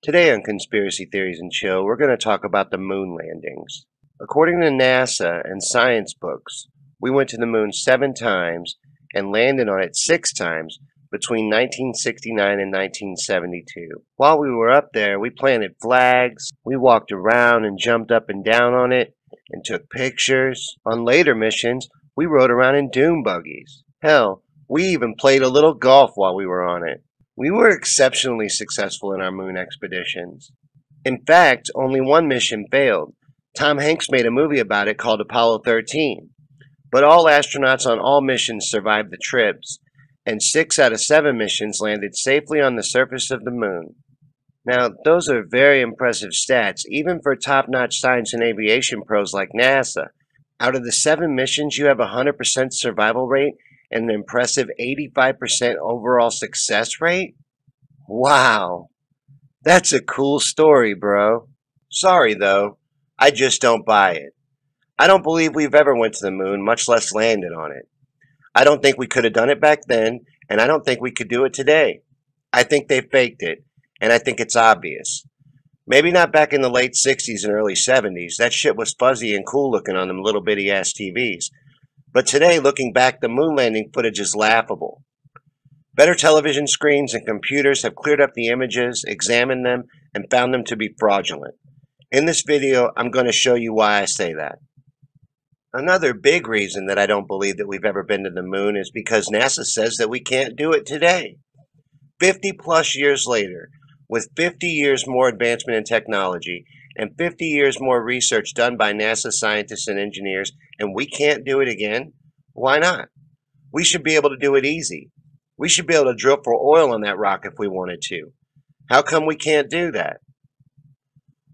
Today on Conspiracy Theories and Chill, we're going to talk about the moon landings. According to NASA and science books, we went to the moon 7 times and landed on it 6 times between 1969 and 1972. While we were up there, we planted flags, we walked around and jumped up and down on it and took pictures. On later missions, we rode around in dune buggies. Hell, we even played a little golf while we were on it. We were exceptionally successful in our moon expeditions. In fact, only one mission failed. Tom Hanks made a movie about it called Apollo 13. But all astronauts on all missions survived the trips, and 6 out of 7 missions landed safely on the surface of the moon. Now, those are very impressive stats, even for top-notch science and aviation pros like NASA. Out of the 7 missions, you have a 100% survival rate and an impressive 85% overall success rate? Wow! That's a cool story, bro. Sorry, though. I just don't buy it. I don't believe we've ever went to the moon, much less landed on it. I don't think we could have done it back then, and I don't think we could do it today. I think they faked it, and I think it's obvious. Maybe not back in the late 60s and early 70s. That shit was fuzzy and cool looking on them little bitty ass TVs. But today, looking back, the moon landing footage is laughable. Better television screens and computers have cleared up the images, examined them, and found them to be fraudulent. In this video, I'm going to show you why I say that. Another big reason that I don't believe that we've ever been to the moon is because NASA says that we can't do it today. 50 plus years later, with 50 years more advancement in technology and 50 years more research done by NASA scientists and engineers, and we can't do it again? Why not? We should be able to do it easy. We should be able to drill for oil on that rock if we wanted to. How come we can't do that?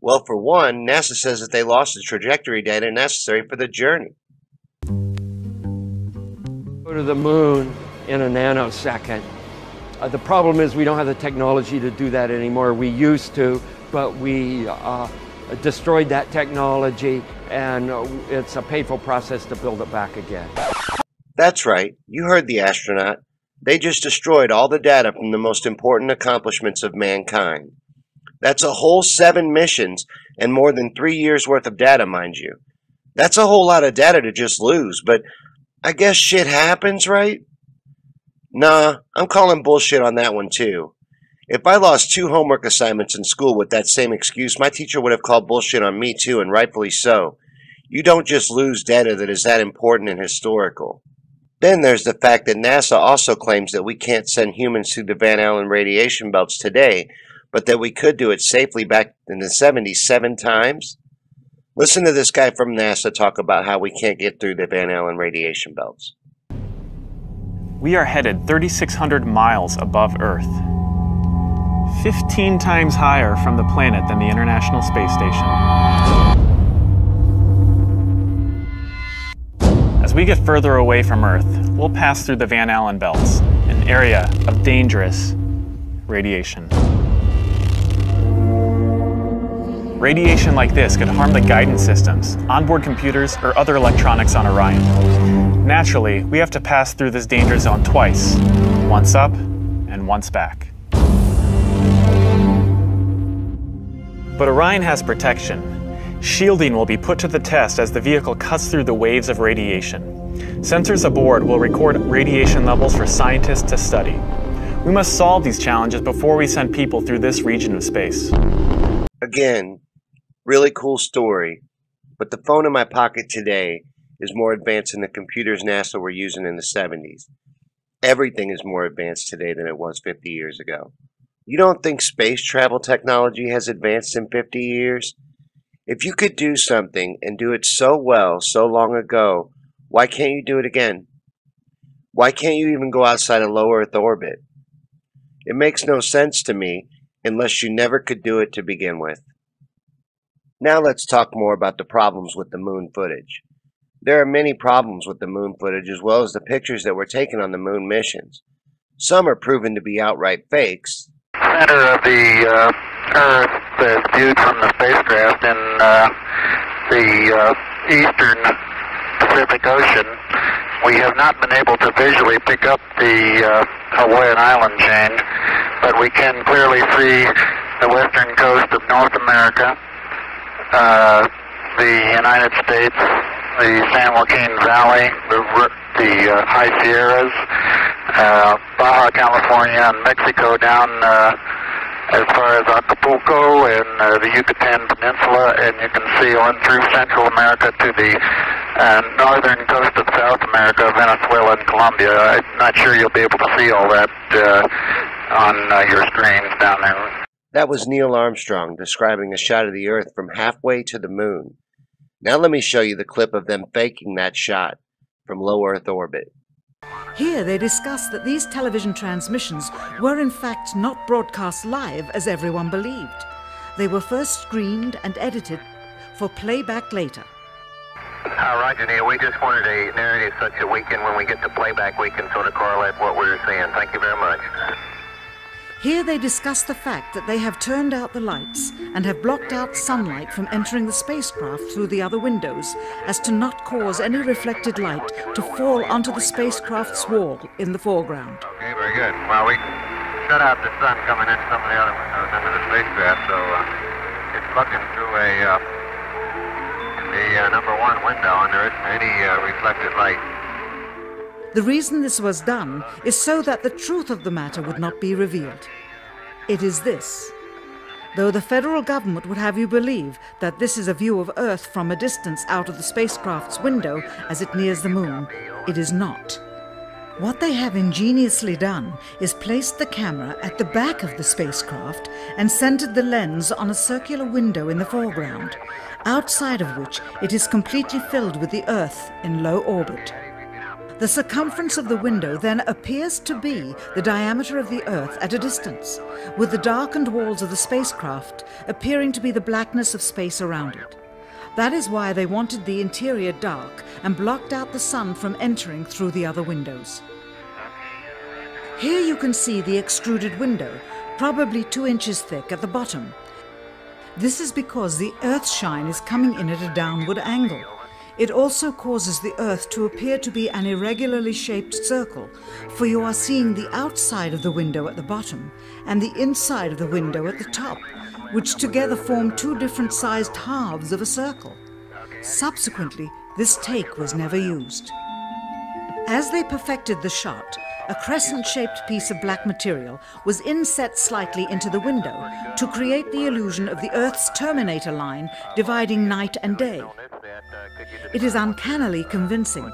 Well, for one, NASA says that they lost the trajectory data necessary for the journey. Go to the moon in a nanosecond. The problem is we don't have the technology to do that anymore. We used to, but we destroyed that technology, and it's a painful process to build it back again. That's right. You heard the astronaut. They just destroyed all the data from the most important accomplishments of mankind. That's a whole 7 missions and more than 3 years worth of data, mind you. That's a whole lot of data to just lose, but I guess shit happens, right? Nah, I'm calling bullshit on that one too. If I lost 2 homework assignments in school with that same excuse, my teacher would have called bullshit on me too, and rightfully so. You don't just lose data that is that important and historical. Then there's the fact that NASA also claims that we can't send humans through the Van Allen radiation belts today, but that we could do it safely back in the 70s 7 times? Listen to this guy from NASA talk about how we can't get through the Van Allen radiation belts. We are headed 3,600 miles above Earth, 15 times higher from the planet than the International Space Station. As we get further away from Earth, we'll pass through the Van Allen belts, an area of dangerous radiation. Radiation like this could harm the guidance systems, onboard computers, or other electronics on Orion. Naturally, we have to pass through this danger zone twice, once up and once back. But Orion has protection. Shielding will be put to the test as the vehicle cuts through the waves of radiation. Sensors aboard will record radiation levels for scientists to study. We must solve these challenges before we send people through this region of space. Again, really cool story, but the phone in my pocket today is more advanced than the computers NASA were using in the 70s. Everything is more advanced today than it was 50 years ago. You don't think space travel technology has advanced in 50 years? If you could do something and do it so well so long ago, why can't you do it again? Why can't you even go outside a low Earth orbit? It makes no sense to me unless you never could do it to begin with. Now let's talk more about the problems with the moon footage. There are many problems with the moon footage as well as the pictures that were taken on the moon missions. Some are proven to be outright fakes. Center of the Earth is viewed from the spacecraft in the eastern Pacific Ocean. We have not been able to visually pick up the Hawaiian island chain, but we can clearly see the western coast of North America, the United States, the San Joaquin Valley, the High Sierras, Baja California, and Mexico down as far as Acapulco and the Yucatan Peninsula, and you can see on through Central America to the northern coast of South America, Venezuela and Colombia. I'm not sure you'll be able to see all that on your screens down there. That was Neil Armstrong describing a shot of the Earth from halfway to the moon. Now let me show you the clip of them faking that shot from low Earth orbit. Here they discuss that these television transmissions were in fact not broadcast live as everyone believed. They were first screened and edited for playback later. Roger, Neil. We just wanted a narrative such that we can, when we get to playback, we can sort of correlate what we're seeing. Thank you very much. Here they discuss the fact that they have turned out the lights and have blocked out sunlight from entering the spacecraft through the other windows as to not cause any reflected light to fall onto the spacecraft's wall in the foreground. Okay, very good. Well, we shut out the sun coming in some of the other windows into the spacecraft, so it's looking through the number one window, and there isn't any reflected light. The reason this was done is so that the truth of the matter would not be revealed. It is this. Though the federal government would have you believe that this is a view of Earth from a distance out of the spacecraft's window as it nears the moon, it is not. What they have ingeniously done is placed the camera at the back of the spacecraft and centered the lens on a circular window in the foreground, outside of which it is completely filled with the Earth in low orbit. The circumference of the window then appears to be the diameter of the Earth at a distance, with the darkened walls of the spacecraft appearing to be the blackness of space around it. That is why they wanted the interior dark and blocked out the sun from entering through the other windows. Here you can see the extruded window, probably 2 inches thick at the bottom. This is because the Earth's shine is coming in at a downward angle. It also causes the Earth to appear to be an irregularly shaped circle, for you are seeing the outside of the window at the bottom and the inside of the window at the top, which together form 2 different sized halves of a circle. Subsequently, this take was never used. As they perfected the shot, a crescent-shaped piece of black material was inset slightly into the window to create the illusion of the Earth's terminator line dividing night and day. It is uncannily convincing.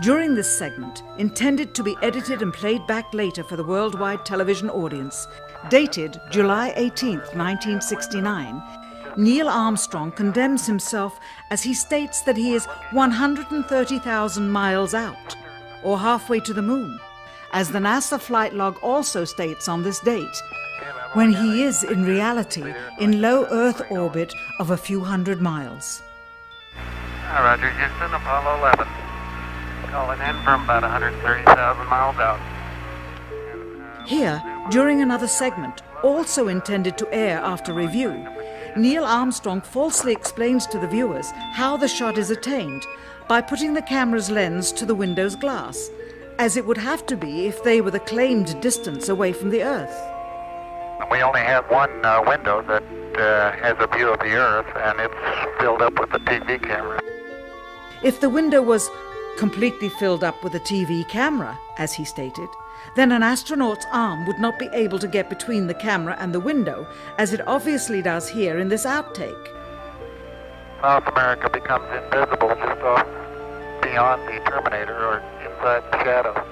During this segment, intended to be edited and played back later for the worldwide television audience, dated July 18, 1969, Neil Armstrong condemns himself as he states that he is 130,000 miles out, or halfway to the moon, as the NASA flight log also states on this date, when he is in reality in low Earth orbit of a few hundred miles. Roger, Houston, Apollo 11. Calling in from about 130,000 miles out. Here, during another segment, also intended to air after review, Neil Armstrong falsely explains to the viewers how the shot is attained by putting the camera's lens to the window's glass, as it would have to be if they were the claimed distance away from the Earth. We only have one window that has a view of the Earth, and it's filled up with the TV camera. If the window was completely filled up with a TV camera, as he stated, then an astronaut's arm would not be able to get between the camera and the window, as it obviously does here in this outtake. South America becomes invisible just off beyond the terminator or inside the shadow.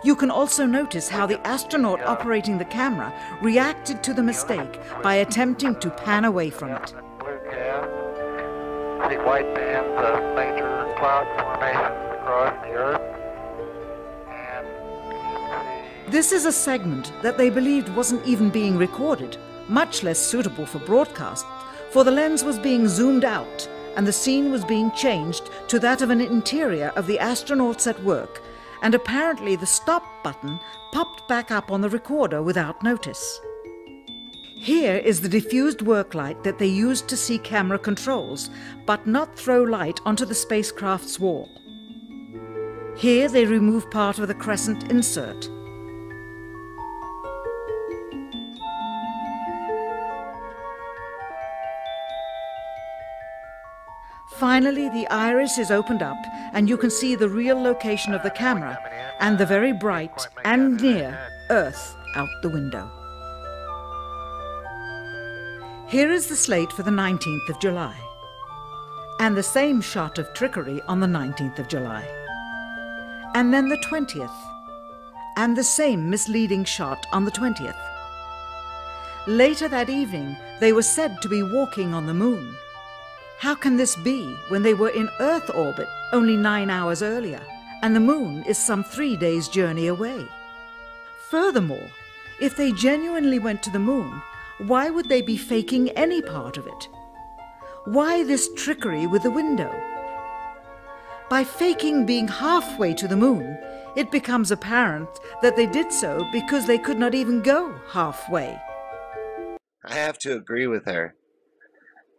You can also notice how the astronaut operating the camera reacted to the mistake by attempting to pan away from it. Blue cast, see white bands of major cloud formations across the Earth. This is a segment that they believed wasn't even being recorded, much less suitable for broadcast, for the lens was being zoomed out and the scene was being changed to that of an interior of the astronauts at work, and apparently the stop button popped back up on the recorder without notice. Here is the diffused work light that they used to see camera controls, but not throw light onto the spacecraft's wall. Here they remove part of the crescent insert. Finally, the iris is opened up and you can see the real location of the camera and the very bright and near Earth out the window. Here is the slate for the 19th of July, and the same shot of trickery on the 19th of July, and then the 20th, and the same misleading shot on the 20th. Later that evening, they were said to be walking on the moon. How can this be when they were in Earth orbit only 9 hours earlier, and the moon is some 3 days' journey away? Furthermore, if they genuinely went to the moon, why would they be faking any part of it? Why this trickery with the window? By faking being halfway to the moon, it becomes apparent that they did so because they could not even go halfway. I have to agree with her.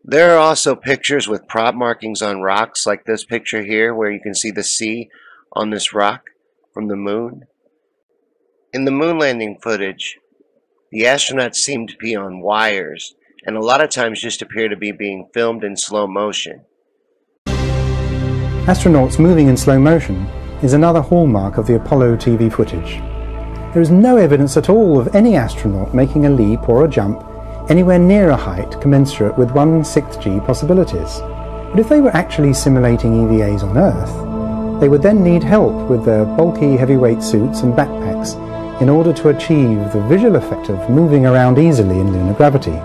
There are also pictures with prop markings on rocks, like this picture here, where you can see the sea on this rock from the moon. In the moon landing footage, the astronauts seem to be on wires, and a lot of times just appear to be being filmed in slow motion. Astronauts moving in slow motion is another hallmark of the Apollo TV footage. There is no evidence at all of any astronaut making a leap or a jump anywhere near a height commensurate with 1/6 G possibilities. But if they were actually simulating EVAs on Earth, they would then need help with their bulky heavyweight suits and backpacks in order to achieve the visual effect of moving around easily in lunar gravity.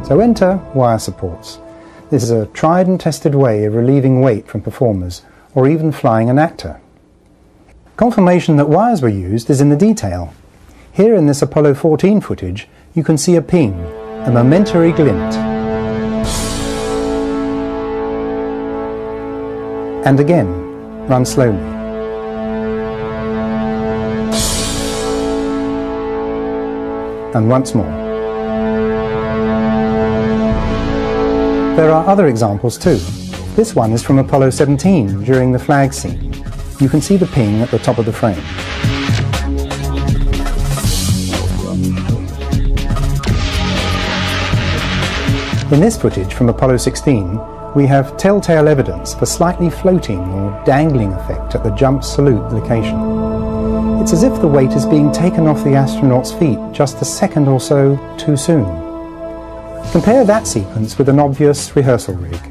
So enter wire supports. This is a tried and tested way of relieving weight from performers, or even flying an actor. Confirmation that wires were used is in the detail. Here in this Apollo 14 footage, you can see a ping, a momentary glint. And again, run slowly. And once more. There are other examples too. This one is from Apollo 17 during the flag scene. You can see the ping at the top of the frame. In this footage from Apollo 16, we have telltale evidence of a slightly floating or dangling effect at the jump salute location. It's as if the weight is being taken off the astronaut's feet just a second or so too soon. Compare that sequence with an obvious rehearsal rig.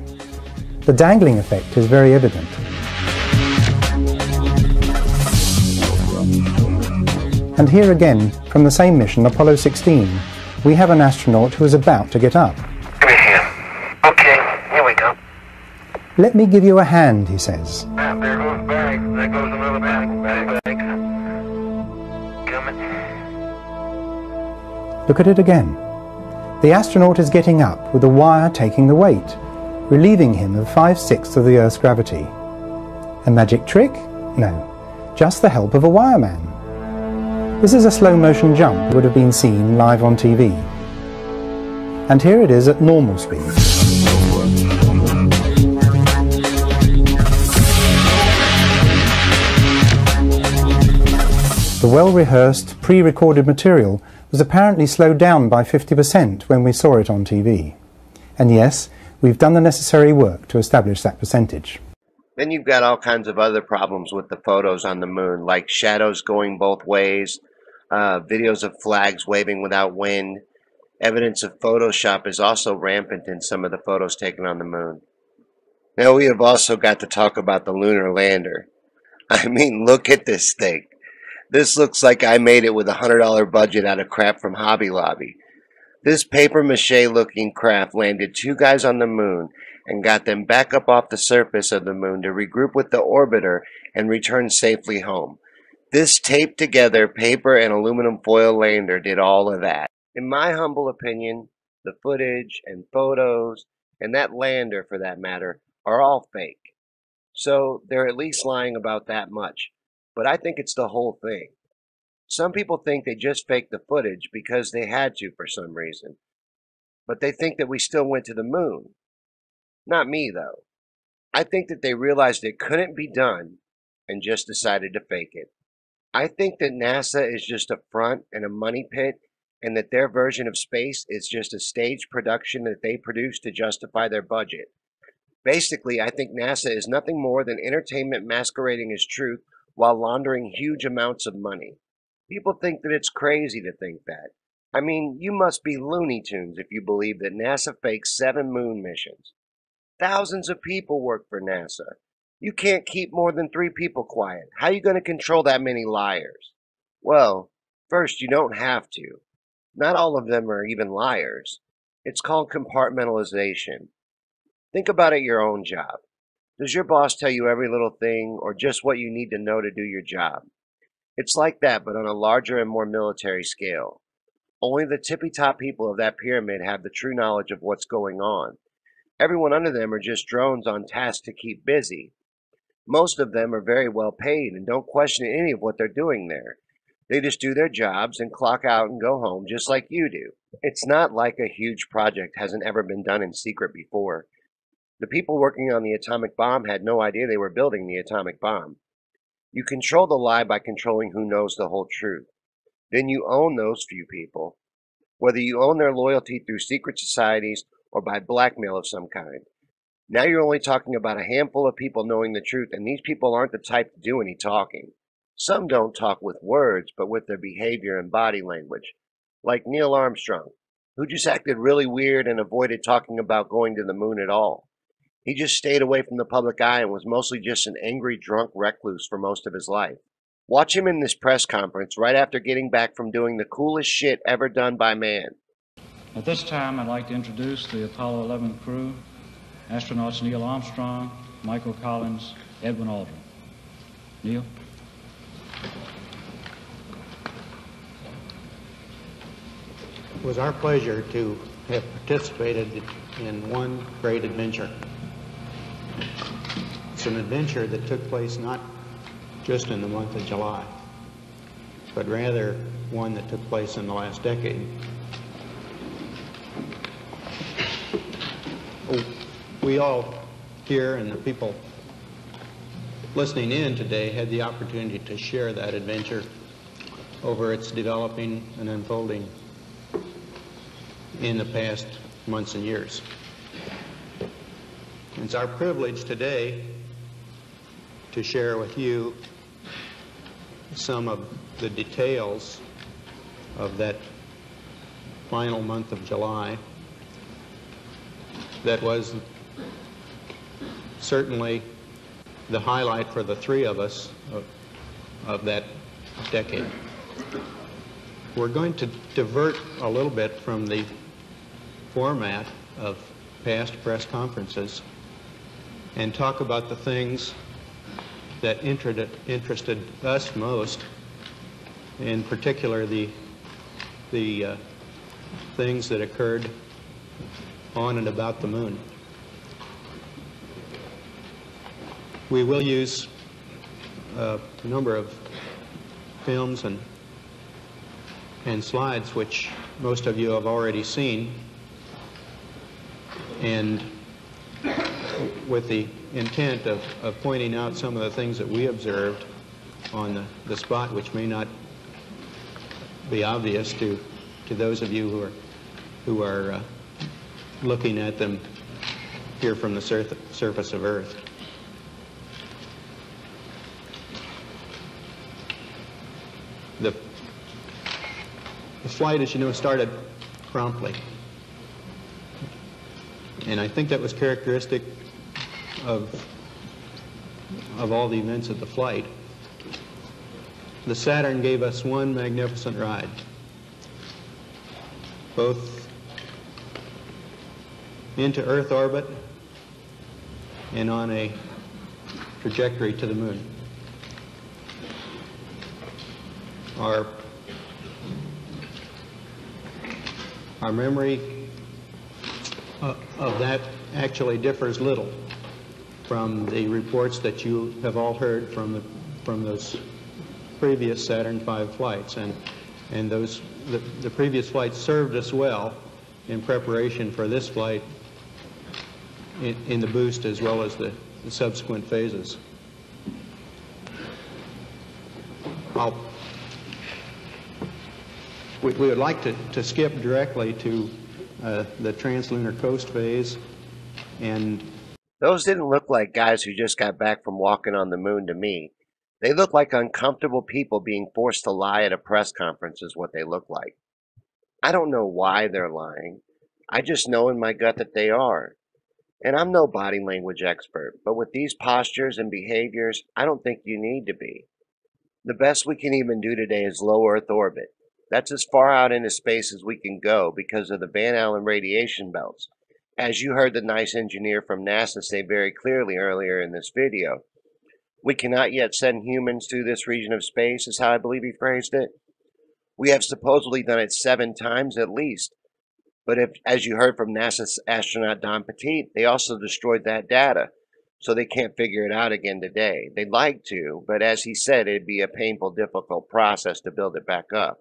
The dangling effect is very evident. And here again, from the same mission, Apollo 16, we have an astronaut who is about to get up. Give me a hand. Okay, here we go. Let me give you a hand, he says. There goes bag. There goes another bag. Coming. Look at it again. The astronaut is getting up with the wire taking the weight, relieving him of 5/6 of the Earth's gravity. A magic trick? No, just the help of a wireman. This is a slow motion jump that would have been seen live on TV. And here it is at normal speed. The well-rehearsed, pre-recorded material was apparently slowed down by 50% when we saw it on TV. And yes, we've done the necessary work to establish that percentage. Then you've got all kinds of other problems with the photos on the moon, like shadows going both ways, videos of flags waving without wind. Evidence of Photoshop is also rampant in some of the photos taken on the moon. Now we have also got to talk about the lunar lander. I mean, look at this thing. This looks like I made it with a $100 budget out of crap from Hobby Lobby. This paper-mache looking craft landed 2 guys on the moon and got them back up off the surface of the moon to regroup with the orbiter and return safely home. This taped together paper and aluminum foil lander did all of that. In my humble opinion, the footage and photos, and that lander for that matter, are all fake. So they're at least lying about that much. But I think it's the whole thing. Some people think they just faked the footage because they had to for some reason. But they think that we still went to the moon. Not me, though. I think that they realized it couldn't be done and just decided to fake it. I think that NASA is just a front and a money pit, and that their version of space is just a staged production that they produce to justify their budget. Basically, I think NASA is nothing more than entertainment masquerading as truth while laundering huge amounts of money. People think that it's crazy to think that. I mean, you must be Looney Tunes if you believe that NASA fakes 7 moon missions. Thousands of people work for NASA. You can't keep more than 3 people quiet. How are you going to control that many liars? Well, first, you don't have to. Not all of them are even liars. It's called compartmentalization. Think about it your own job. Does your boss tell you every little thing or just what you need to know to do your job? It's like that, but on a larger and more military scale. Only the tippy-top people of that pyramid have the true knowledge of what's going on. Everyone under them are just drones on task to keep busy. Most of them are very well paid and don't question any of what they're doing there. They just do their jobs and clock out and go home just like you do. It's not like a huge project hasn't ever been done in secret before. The people working on the atomic bomb had no idea they were building the atomic bomb. You control the lie by controlling who knows the whole truth. Then you own those few people, whether you own their loyalty through secret societies or by blackmail of some kind. Now you're only talking about a handful of people knowing the truth, and these people aren't the type to do any talking. Some don't talk with words, but with their behavior and body language, like Neil Armstrong, who just acted really weird and avoided talking about going to the moon at all. He just stayed away from the public eye and was mostly just an angry, drunk recluse for most of his life. Watch him in this press conference right after getting back from doing the coolest shit ever done by man. At this time, I'd like to introduce the Apollo 11 crew, astronauts Neil Armstrong, Michael Collins, Edwin Aldrin. Neil? It was our pleasure to have participated in one great adventure. It's an adventure that took place not just in the month of July, but rather one that took place in the last decade. We all here and the people listening in today had the opportunity to share that adventure over its developing and unfolding in the past months and years. It's our privilege today to share with you some of the details of that final month of July that was certainly the highlight for the 3 of us of that decade. We're going to divert a little bit from the format of past press conferences and talk about the things that interested us most, in particular the things that occurred on and about the moon. We will use a number of films and slides which most of you have already seen, and with the intent of pointing out some of the things that we observed on the spot which may not be obvious to those of you who are looking at them here from the surface of Earth. The flight, as you know, started promptly. And I think that was characteristic of all the events of the flight. The Saturn gave us one magnificent ride, both into Earth orbit and on a trajectory to the moon. Our memory of that actually differs little from the reports that you have all heard from those previous Saturn V flights, and the previous flights served us well in preparation for this flight in the boost as well as the subsequent phases. We would like to skip directly to the translunar coast phase and Those didn't look like guys who just got back from walking on the moon to me. They look like uncomfortable people being forced to lie at a press conference is what they look like. I don't know why they're lying. I just know in my gut that they are. And I'm no body language expert, but with these postures and behaviors, I don't think you need to be. The best we can even do today is low Earth orbit. That's as far out into space as we can go because of the Van Allen radiation belts. As you heard the nice engineer from NASA say very clearly earlier in this video, we cannot yet send humans to this region of space, is how I believe he phrased it. We have supposedly done it 7 times at least. But if, as you heard from NASA's astronaut Don Petit, they also destroyed that data, so they can't figure it out again today. They'd like to, but as he said, it'd be a painful, difficult process to build it back up.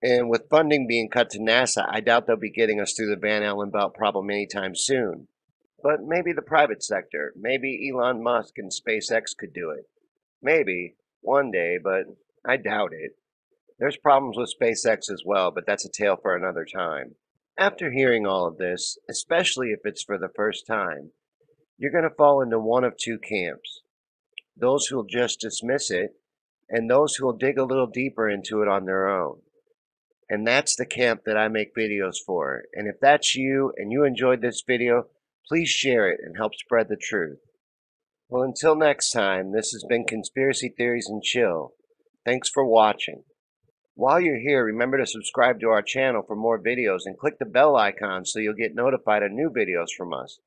And with funding being cut to NASA, I doubt they'll be getting us through the Van Allen belt problem anytime soon. But maybe the private sector, maybe Elon Musk and SpaceX could do it. Maybe, one day, but I doubt it. There's problems with SpaceX as well, but that's a tale for another time. After hearing all of this, especially if it's for the first time, you're going to fall into one of 2 camps. Those who'll just dismiss it, and those who'll dig a little deeper into it on their own. And that's the camp that I make videos for. And if that's you, and you enjoyed this video, please share it and help spread the truth. Well, until next time, this has been Conspiracy Theories and Chill. Thanks for watching. While you're here, remember to subscribe to our channel for more videos and click the bell icon so you'll get notified of new videos from us.